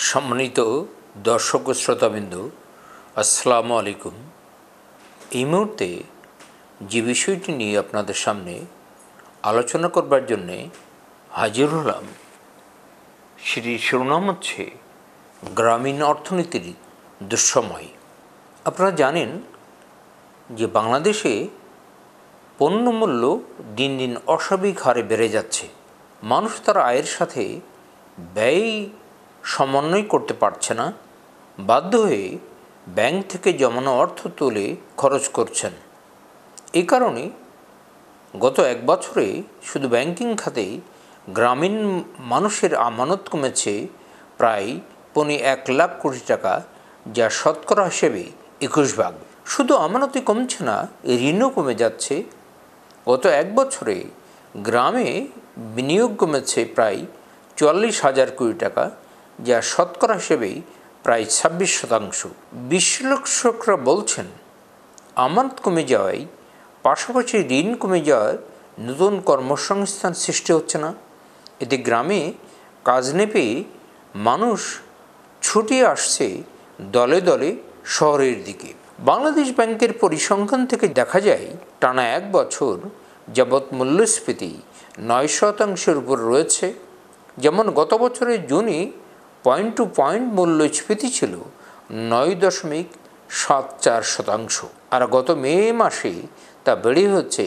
সম্মানিত দর্শক ও শ্রোতাবৃন্দ, আসসালামু আলাইকুম। এই মুহূর্তে যে বিষয়টি নিয়ে আপনাদের সামনে আলোচনা করবার জন্যে হাজির হলাম, সেটির শিরোনাম হচ্ছে গ্রামীণ অর্থনীতির দুঃসময়। আপনারা জানেন যে বাংলাদেশে পণ্যমূল্য দিন দিন অস্বাভাবিক হারে বেড়ে যাচ্ছে। মানুষ তার আয়ের সাথে ব্যয় সমন্বয় করতে পারছে না, বাধ্য হয়ে ব্যাংক থেকে জমানো অর্থ তুলে খরচ করছেন। এই কারণে গত এক বছরে শুধু ব্যাংকিং খাতে গ্রামীণ মানুষের আমানত কমেছে প্রায় 1 লাখ কোটি টাকা, যা শতকরা হিসেবে 21%। শুধু আমানতই কমছে না, ঋণও কমে যাচ্ছে। গত এক বছরে গ্রামে বিনিয়োগ কমেছে প্রায় 44,000 কোটি টাকা, যা শতকরা হিসেবে প্রায় 26%। বিশ্লেষকরা বলছেন, আমানত কমে যাওয়ায় পাশাপাশি ঋণ কমে যাওয়ায় নতুন কর্মসংস্থান সৃষ্টি হচ্ছে না। এতে গ্রামে কাজ না পেয়ে মানুষ ছুটে আসছে দলে দলে শহরের দিকে। বাংলাদেশ ব্যাংকের পরিসংখ্যান থেকে দেখা যায়, টানা এক বছর যাবৎ মূল্যস্ফীতি 9% উপর রয়েছে। যেমন গত বছরের জুনে পয়েন্ট টু পয়েন্ট মূল্যস্ফীতি ছিল 9.74%, আর গত মে মাসে তা বেড়ে হচ্ছে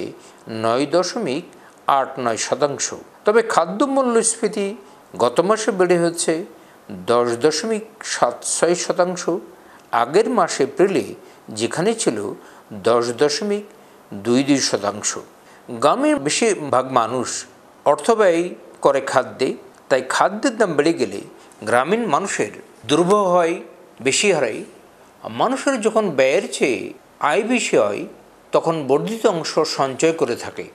9.89%। তবে খাদ্য মূল্যস্ফীতি গত মাসে বেড়ে হচ্ছে 10.76%, আগের মাসে এপ্রিলে যেখানে ছিল 10.22%। গ্রামের বেশিরভাগ মানুষ অর্থ ব্যয় করে খাদ্যে, তাই খাদ্যের দাম বেড়ে গেলে গ্রামীণ মানুষের দুর্ভোগ হয়, বেশি হারায়। মানুষের যখন ব্যয়ের চেয়ে আয় বেশি হয়, তখন বর্ধিত অংশ সঞ্চয় করে থাকে।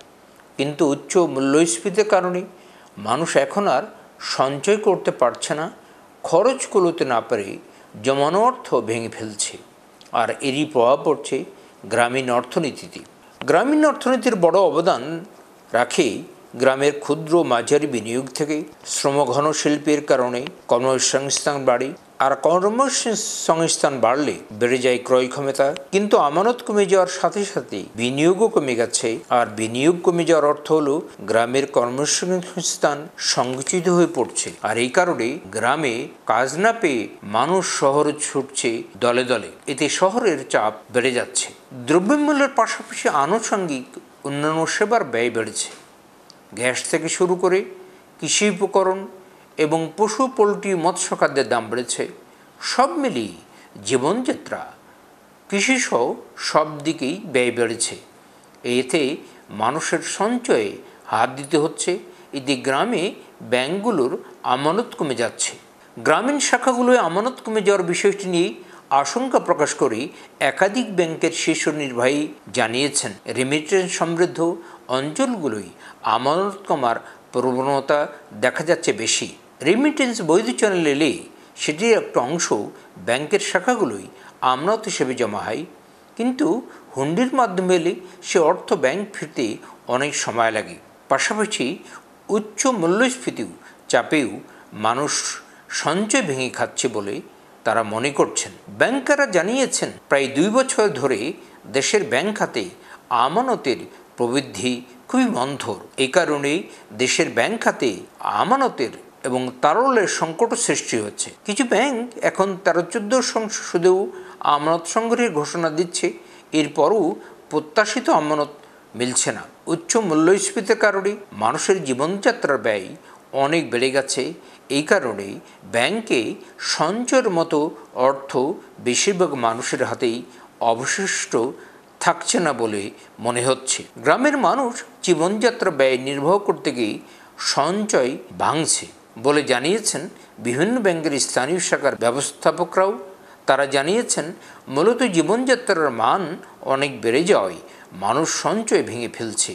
কিন্তু উচ্চ মূল্যস্ফীতির কারণে মানুষ এখন আর সঞ্চয় করতে পারছে না, খরচ কুলোতে না পারে জমানো অর্থ ভেঙে ফেলছে। আর এরই প্রভাব পড়ছে গ্রামীণ অর্থনীতিতে। গ্রামীণ অর্থনীতির বড় অবদান রাখে গ্রামের ক্ষুদ্র মাঝারি বিনিয়োগ থেকে। শ্রমঘন শিল্পের কারণে কর্মসংস্থান বাড়ে, আর কর্মসংস্থান বাড়লে বেড়ে যায় ক্রয় ক্ষমতা। কিন্তু আমানত কমে যাওয়ার সাথে সাথে বিনিয়োগও কমে গেছে, আর বিনিয়োগ কমে যাওয়ার অর্থ হলো গ্রামের কর্মসংস্থান সংকুচিত হয়ে পড়ছে। আর এই কারণে গ্রামে কাজ না পেয়ে মানুষ শহরে ছুটছে দলে দলে। এতে শহরের চাপ বেড়ে যাচ্ছে। দ্রব্যমূল্যের পাশাপাশি আনুষঙ্গিক অন্যান্য সেবার ব্যয় বেড়েছে। গ্যাস থেকে শুরু করে কৃষি উপকরণ এবং পশু পোলট্রি মৎস্য খাদ্যের দাম বেড়েছে। সব মিলিয়ে জীবনযাত্রা, কৃষিসহ সব দিকেই ব্যয় বেড়েছে। এতে মানুষের সঞ্চয়ে হাত দিতে হচ্ছে। এতে গ্রামে ব্যাংকগুলোর আমানত কমে যাচ্ছে। গ্রামীণ শাখাগুলোয় আমানত কমে যাওয়ার বিষয়টি নিয়ে আশঙ্কা প্রকাশ করে একাধিক ব্যাংকের শীর্ষ নির্বাহী জানিয়েছেন, রেমিটেন্স সমৃদ্ধ অঞ্চলগুলোই আমানত কমার প্রবণতা দেখা যাচ্ছে বেশি। রেমিটেন্স বৈধ চ্যানেল এলে সেটির একটা অংশ ব্যাংকের শাখাগুলোই আমানত হিসেবে জমা হয়, কিন্তু হুন্ডির মাধ্যমে এলে সে অর্থ ব্যাংক ফিরতে অনেক সময় লাগে। পাশাপাশি উচ্চ মূল্যস্ফীতিও চাপেও মানুষ সঞ্চয় ভেঙে খাচ্ছে বলে তারা মনে করছেন। ব্যাংকাররা জানিয়েছেন, প্রায় 2 বছর ধরে দেশের ব্যাংক খাতে আমানতের প্রবৃদ্ধি খুবই মন্থর। এই কারণেই দেশের ব্যাংক খাতে আমানতের এবং তারল্যের সংকট সৃষ্টি হচ্ছে। কিছু ব্যাংক এখন 13-14 সুদেও আমানত সংগ্রহের ঘোষণা দিচ্ছে, এরপরও প্রত্যাশিত আমানত মিলছে না। উচ্চ মূল্যস্ফীতির কারণে মানুষের জীবনযাত্রার ব্যয় অনেক বেড়ে গেছে। এই কারণে ব্যাংকে সঞ্চয়ের মতো অর্থ বেশিরভাগ মানুষের হাতেই অবশিষ্ট থাকছে না বলে মনে হচ্ছে। গ্রামের মানুষ জীবনযাত্রা ব্যয় নির্বাহ করতে গিয়ে সঞ্চয় ভাঙছে বলে জানিয়েছেন বিভিন্ন ব্যাংকের স্থানীয় শাখার ব্যবস্থাপকরাও। তারা জানিয়েছেন, মূলত জীবনযাত্রার মান অনেক বেড়ে যাওয়ায় মানুষ সঞ্চয় ভেঙে ফেলছে।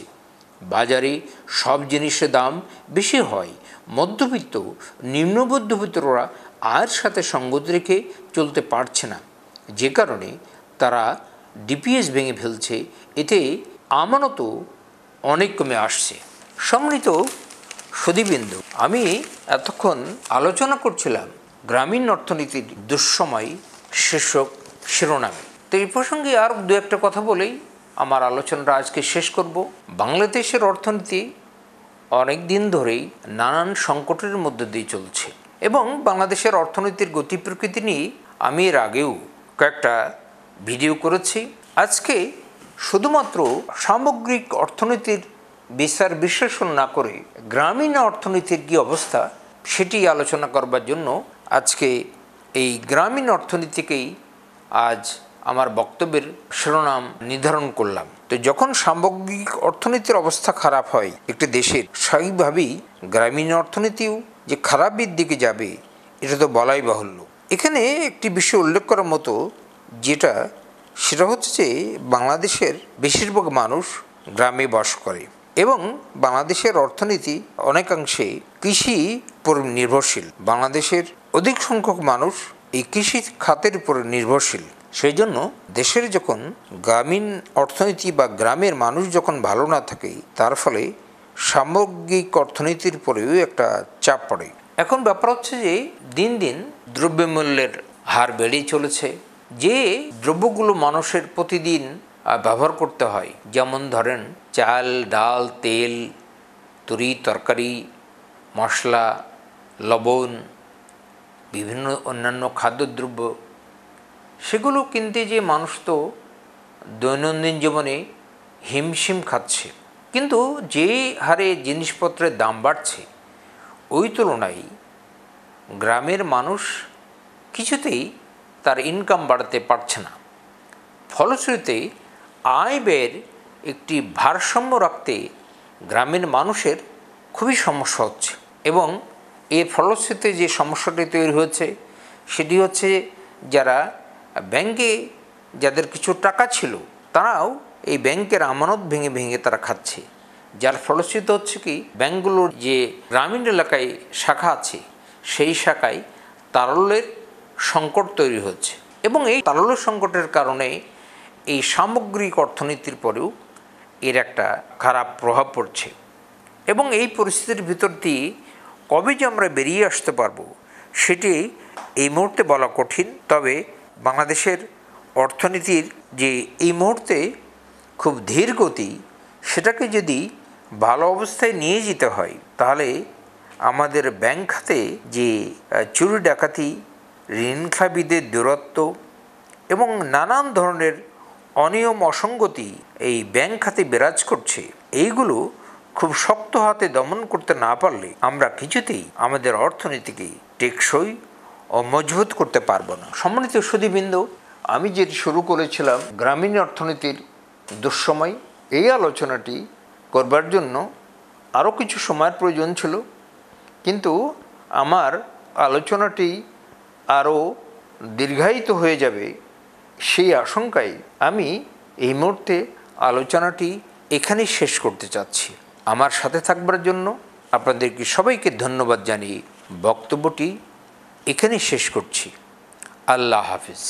বাজারে সব জিনিসের দাম বেশি হয়। মধ্যবিত্ত, নিম্ন মধ্যবিত্তরা আয়ের সাথে সঙ্গতি রেখে চলতে পারছে না, যে কারণে তারা ডিপিএস ভেঙে ফেলছে। এতে আমানতও অনেক কমে আসছে। সম্মানিত সুধীবৃন্দ, আমি এতক্ষণ আলোচনা করছিলাম গ্রামীণ অর্থনীতির দুঃসময় শীর্ষক শিরোনামে। তো এই প্রসঙ্গে আর দু একটা কথা বলেই আমার আলোচনাটা আজকে শেষ করব। বাংলাদেশের অর্থনীতি অনেক দিন ধরেই নানান সংকটের মধ্যে দিয়ে চলছে এবং বাংলাদেশের অর্থনীতির গতি প্রকৃতি নিয়ে আমি এর আগেও কয়েকটা ভিডিও করেছি। আজকে শুধুমাত্র সামগ্রিক অর্থনীতির বিচার বিশ্লেষণ না করে গ্রামীণ অর্থনীতির কী অবস্থা সেটি আলোচনা করবার জন্য আজকে এই গ্রামীণ অর্থনীতিকেই আজ আমার বক্তব্যের শিরোনাম নির্ধারণ করলাম। তো যখন সামগ্রিক অর্থনীতির অবস্থা খারাপ হয় একটি দেশের, স্বাভাবিকভাবেই গ্রামীণ অর্থনীতিও যে খারাপের দিকে যাবে এটা তো বলাই বাহুল্য। এখানে একটি বিষয় উল্লেখ করার মতো সেটা হচ্ছে যে বাংলাদেশের বেশিরভাগ মানুষ গ্রামে বাস করে এবং বাংলাদেশের অর্থনীতি অনেকাংশে কৃষি উপর নির্ভরশীল। বাংলাদেশের অধিক সংখ্যক মানুষ এই কৃষি খাতের উপর নির্ভরশীল। সেই জন্য দেশের যখন গ্রামীণ অর্থনীতি বা গ্রামের মানুষ যখন ভালো না থাকে, তার ফলে সামগ্রিক অর্থনীতির উপরেও একটা চাপ পড়ে। এখন ব্যাপার হচ্ছে যে দিন দিন দ্রব্যমূল্যের হার বেড়েই চলেছে। যে দ্রব্যগুলো মানুষের প্রতিদিন ব্যবহার করতে হয়, যেমন ধরেন চাল, ডাল, তেল, তরি তরকারি, মশলা, লবণ, বিভিন্ন অন্যান্য খাদ্যদ্রব্য, সেগুলো কিনতে যে মানুষ তো দৈনন্দিন জীবনে হিমশিম খাচ্ছে। কিন্তু যে হারে জিনিসপত্রের দাম বাড়ছে, ওই তুলনায় গ্রামের মানুষ কিছুতেই তার ইনকাম বাড়াতে পারছে না। ফলশ্রুতিতে আয় ব্যয়ের একটি ভারসাম্য রাখতে গ্রামের মানুষের খুবই সমস্যা হচ্ছে এবং এর ফলশ্রুতিতে যে সমস্যাটি তৈরি হচ্ছে সেটি হচ্ছে যারা ব্যাংকে যাদের কিছু টাকা ছিল তারাও এই ব্যাংকের আমানত ভেঙে ভেঙে তারা খাচ্ছে, যার ফলশ্রুতি হচ্ছে কি ব্যাংকগুলোর যে গ্রামীণ এলাকায় শাখা আছে সেই শাখায় তারল্যের সংকট তৈরি হচ্ছে এবং এই তারল্য সংকটের কারণে এই সামগ্রিক অর্থনীতির পরেও এর একটা খারাপ প্রভাব পড়ছে এবং এই পরিস্থিতির ভিতর দিয়ে কবে যে আমরা বেরিয়ে আসতে পারবো সেটি এই মুহূর্তে বলা কঠিন। তবে বাংলাদেশের অর্থনীতির যে এই মুহূর্তে খুব ধীর গতি, সেটাকে যদি ভালো অবস্থায় নিয়ে যেতে হয় তাহলে আমাদের ব্যাংক খাতে যে চুরি ডাকাতি, ঋণখেলাপিদের দূরত্ব এবং নানান ধরনের অনিয়ম অসঙ্গতি এই ব্যাংক খাতে বিরাজ করছে, এইগুলো খুব শক্ত হাতে দমন করতে না পারলে আমরা কিছুতেই আমাদের অর্থনীতিকে টেকসই ও মজবুত করতে পারবো না। সম্মানিত সুধীবৃন্দ, আমি যেটি শুরু করেছিলাম গ্রামীণ অর্থনীতির দুঃসময়, এই আলোচনাটি করবার জন্য আরও কিছু সময়ের প্রয়োজন ছিল, কিন্তু আমার আলোচনাটি আরও দীর্ঘায়িত হয়ে যাবে সেই আশঙ্কায় আমি এই মুহূর্তে আলোচনাটি এখানেই শেষ করতে চাচ্ছি। আমার সাথে থাকবার জন্য আপনাদেরকে সবাইকে ধন্যবাদ জানিয়ে বক্তব্যটি এখানেই শেষ করছি। আল্লাহ হাফিজ।